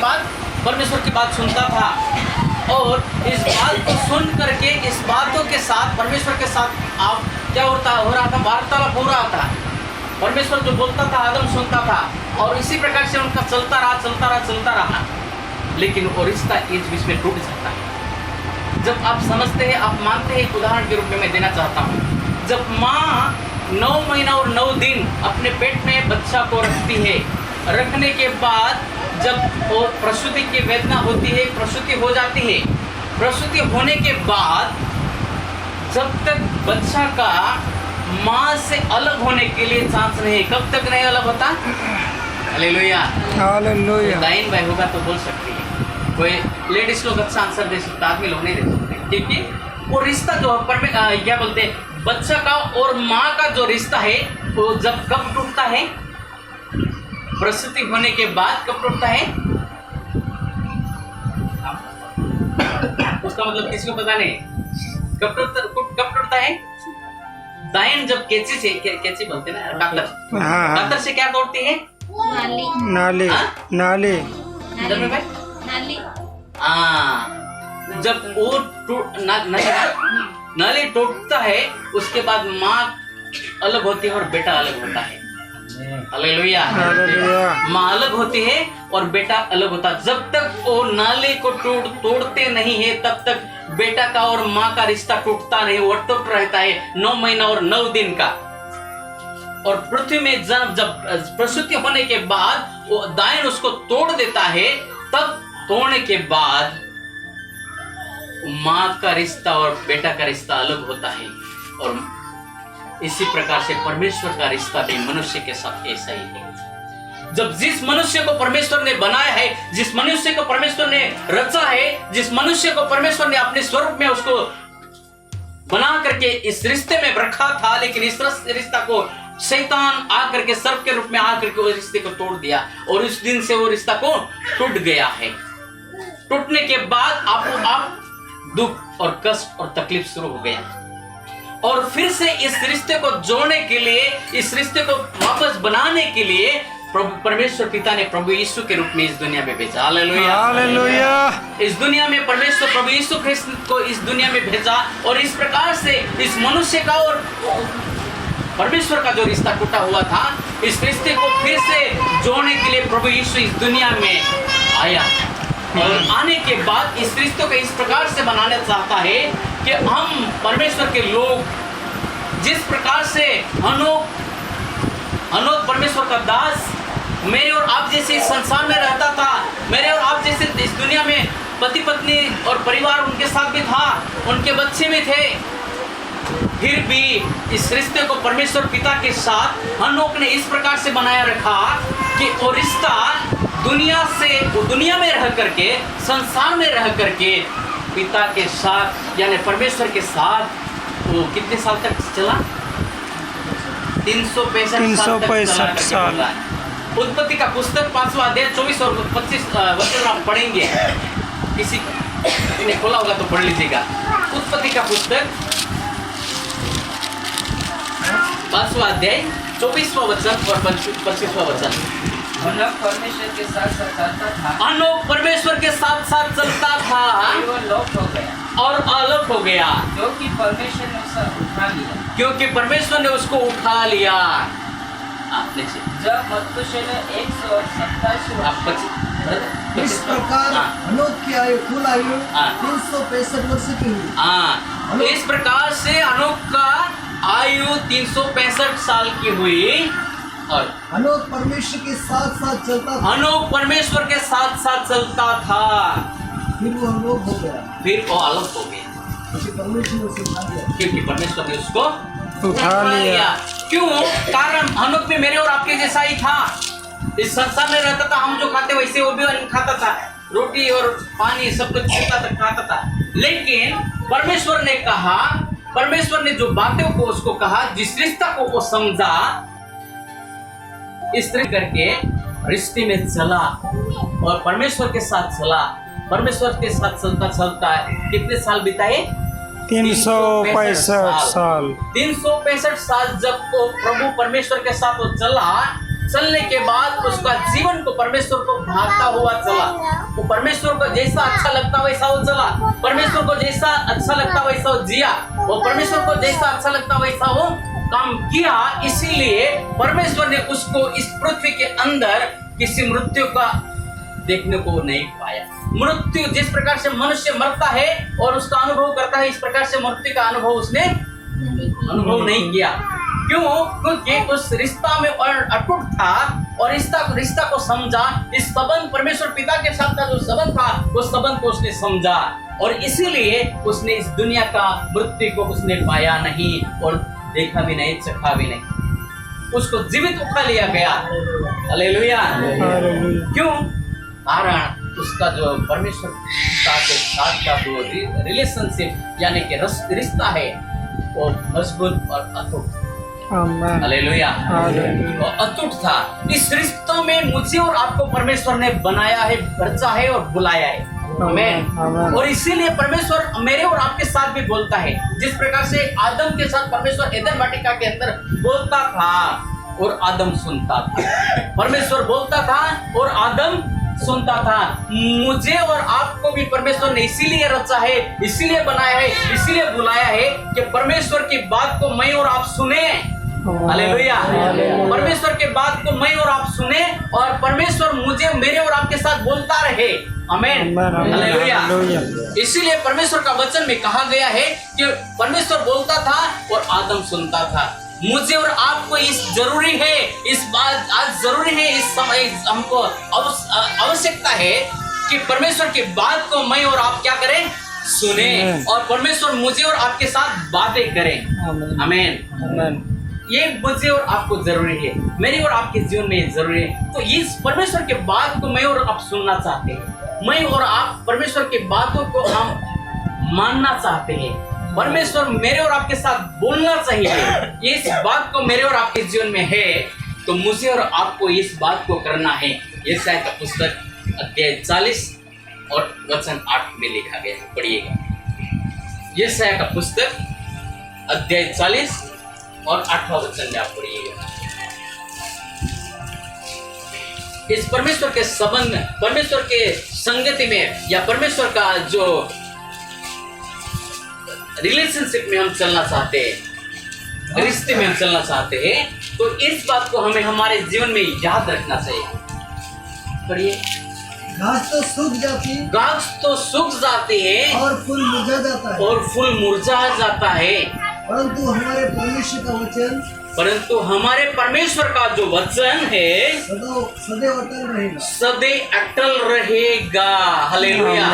बात, परमेश्वर की बात सुनता था, और इस बात को सुन करके इस बातों के साथ परमेश्वर के साथ आप क्या हो रहा था, वार्तालाप हो रहा था। परमेश्वर जो बोलता था आदम सुनता था, और इसी प्रकार से उनका चलता रहा। लेकिन वो रिश्ता इस बीच में टूट जाता है। जब आप समझते हैं, आप मानते हैं, एक उदाहरण के रूप में मैं देना चाहता हूँ। जब माँ 9 महीना और 9 दिन अपने पेट में बच्चा को रखती है, रखने के बाद जब वो प्रसूति की वेदना होती है, प्रसूति हो जाती है, प्रसूति होने के बाद जब तक बच्चा का माँ से अलग होने के लिए चांस नहीं, कब तक नहीं अलग होता? Hallelujah, hallelujah. दाइन भाई होगा तो बोल सकती है, कोई लेडीज लोग अच्छा आंसर दे सकता, आदमी लोग नहीं दे सकते, क्योंकि वो रिश्ता जो क्या बोलते हैं, बच्चा का और माँ का जो रिश्ता है वो जब कब टूटता है? प्रसूति होने के बाद कब टूटता है? उसका मतलब किसी को पता नहीं कब टूटता है? दाइन जब कैंची बोलते हैं ना, डॉक्टर से क्या तोड़ती है? नाली। जब वो नाली टूटता है, उसके बाद माँ अलग होती है और बेटा अलग होता है। हालेलुया, माँ अलग होती है और बेटा अलग होता है। जब तक वो नाले को तोड़ते नहीं है, तब तक बेटा का और माँ का रिश्ता टूटता नहीं, वो अटूट रहता है 9 महीना और 9 दिन का। और पृथ्वी में जब प्रसूति होने के बाद वो दाइन उसको तोड़ देता है, तब तोड़ने के बाद माँ का रिश्ता और बेटा का रिश्ता अलग होता है। और इसी प्रकार से परमेश्वर का रिश्ता भी मनुष्य के साथ ऐसा ही है। जब जिस मनुष्य को परमेश्वर ने बनाया है, जिस मनुष्य को परमेश्वर ने रचा है, जिस मनुष्य को परमेश्वर ने अपने स्वरूप में उसको बना करके इस रिश्ते में रखा था, लेकिन इस रिश्ता को शैतान आकर के सर्प के रूप में आकर के उस रिश्ते को तोड़ दिया, और उस दिन से वो रिश्ता को टूट गया है। टूटने के बाद आप दुख और कष्ट और तकलीफ शुरू हो गया, और फिर से इस रिश्ते को जोड़ने के लिए, इस रिश्ते को वापस बनाने के लिए परमेश्वर पिता ने प्रभु यीशु के रूप में इस दुनिया में भेजा। Hallelujah, hallelujah. इस दुनिया में परमेश्वर प्रभु यीशु ख्रिस्त को इस दुनिया में भेजा, और इस प्रकार से इस मनुष्य का और परमेश्वर का जो रिश्ता टूटा हुआ था, इस रिश्ते को फिर से जोड़ने के लिए प्रभु यीशु इस दुनिया में आया। और आने के बाद इस रिश्ते को इस प्रकार से बनाना चाहता है कि हम परमेश्वर के लोग जिस प्रकार से अनोख परमेश्वर का दास मेरे और आप जैसे इस संसार में रहता था, मेरे और आप जैसे इस दुनिया में पति पत्नी और परिवार उनके साथ भी था, उनके बच्चे भी थे, फिर भी इस रिश्ते को परमेश्वर पिता के साथ अनोख ने इस प्रकार से बनाया रखा कि वो रिश्ता दुनिया में रह करके, संसार में रह करके पिता के साथ यानी परमेश्वर के साथ वो कितने साल तक चला? 365 साल। उत्पत्ति का पुस्तक 5वां अध्याय 24 और 25 वचन आप पढ़ेंगे, किसी ने खोला होगा तो पढ़ लीजिएगा। उत्पत्ति का पुस्तक 5वां अध्याय 24वां वचन और 25वां वचन। अनोख परमेश्वर के साथ साथ चलता था, अनोख परमेश्वर के साथ साथ चलता था, और अलग हो गया, क्योंकि परमेश्वर ने उसे उठा लिया, क्योंकि परमेश्वर ने उसको उठा लिया। जब मथुसेलह 127 इस प्रकार अनोख की आयु कुल आयु 365 वर्ष की हुई। इस प्रकार से अनोख का आयु 365 साल की हुई, और अनोख परमेश्वर के साथ साथ चलता था, अनोख परमेश्वर के साथ साथ चलता था, फिर वो अनोख हो गया, फिर वो अलग हो गया, क्योंकि परमेश्वर ने उसे उठा लिया, क्योंकि परमेश्वर ने उसको उठा लिया। क्यों? कारण अनोख में मेरे और आपके जैसा ही था, इस संसार में रहता था, हम जो खाते वैसे वो भी खाता था, रोटी और पानी सब कुछ खाता था। लेकिन परमेश्वर ने कहा, परमेश्वर ने जो बातों को उसको कहा, जिस रिश्ता को वो समझा, इस तरह करके रिश्ते में चला और परमेश्वर के साथ चला। परमेश्वर के साथ चलता चलता कितने साल बिताए? 365 साल। 365 साल जब वो प्रभु परमेश्वर के साथ वो चला, चलने के बाद उसका जीवन को परमेश्वर को भागता हुआ चला। वो परमेश्वर को जैसा अच्छा लगता वैसा वो चला, परमेश्वर को जैसा अच्छा लगता वैसा वो जिया, वो परमेश्वर को जैसा अच्छा लगता वैसा वो काम किया। इसीलिए परमेश्वर ने उसको इस पृथ्वी के अंदर किसी मृत्यु का देखने को नहीं पाया। मृत्यु जिस प्रकार से मनुष्य मरता है और उसका अनुभव करता है, इस प्रकार से मृत्यु का अनुभव उसने अनुभव नहीं किया। क्यों? क्योंकि उस रिश्ता में और अटूट था और रिश्ता को समझा। इस संबंध परमेश्वर पिता के साथ का जो संबंध था, उस संबंध को उसने समझा और इसीलिए उसने इस दुनिया का मृत्यु को उसने पाया नहीं और देखा भी नहीं, चखा भी नहीं। उसको जीवित उठा लिया गया। हालेलुया। क्यों? कारण उसका जो परमेश्वर पिता के साथ का जो रिलेशनशिप यानी कि रिश्ता है वो मजबूत और अटूट। हालेलुया। वो अटूट था। इस रिश्तों में मुझे और आपको परमेश्वर ने बनाया है, रचा है और बुलाया है। आमीन। और इसीलिए परमेश्वर मेरे और आपके साथ भी बोलता है। जिस प्रकार से आदम के साथ परमेश्वर एदन वाटिका के अंदर बोलता था और आदम सुनता था। परमेश्वर बोलता था और आदम सुनता था। मुझे और आपको भी परमेश्वर ने इसीलिए रचा है, इसीलिए बनाया है, इसीलिए बुलाया है कि परमेश्वर की बात को मैं और आप सुने। हालेलुया। परमेश्वर के बात को मैं और आप सुने और परमेश्वर मुझे, मेरे और आपके साथ बोलता रहे। आमीन। हालेलुया। इसीलिए परमेश्वर का वचन में कहा गया है कि परमेश्वर बोलता था और आदम सुनता था। मुझे और आपको इस जरूरी है, इस बात आज जरूरी है, इस समय हमको आवश्यकता है कि परमेश्वर की बात को मैं और आप क्या करें? सुने और परमेश्वर मुझे और आपके साथ बातें करें। आमीन। ये मुझे और आपको जरूरी है, मेरे और आपके जीवन में जरूरी है। तो इस परमेश्वर के बात को मैं और आप सुनना चाहते हैं, मैं और आप परमेश्वर की बातों को हम मानना चाहते हैं। परमेश्वर मेरे और आपके साथ बोलना चाहिए। इस बात को मेरे और आपके जीवन में है तो मुझे और आपको इस बात को करना है। यशायाह का पुस्तक अध्याय 40 और वचन 8 में लिखा गया है। पढ़िएगा। यशायाह का पुस्तक अध्याय 40 और 8वां वचन में आप पढ़िएगा। इस परमेश्वर के संबंध, परमेश्वर के संगति में या परमेश्वर का जो रिलेशनशिप में हम चलना चाहते हैं, रिश्ते में हम चलना चाहते हैं, तो इस बात को हमें हमारे जीवन में याद रखना चाहिए। पढ़िए। घास तो सूख जाती, घास तो सूख जाती है और फूल मुरझा जाता है, और फूल मुरझा जाता है, परंतु हमारे परमेश्वर का वचन, परंतु हमारे परमेश्वर का जो वचन है सदैव अटल रहेगा। सदैव अटल रहेगा। हालेलुया।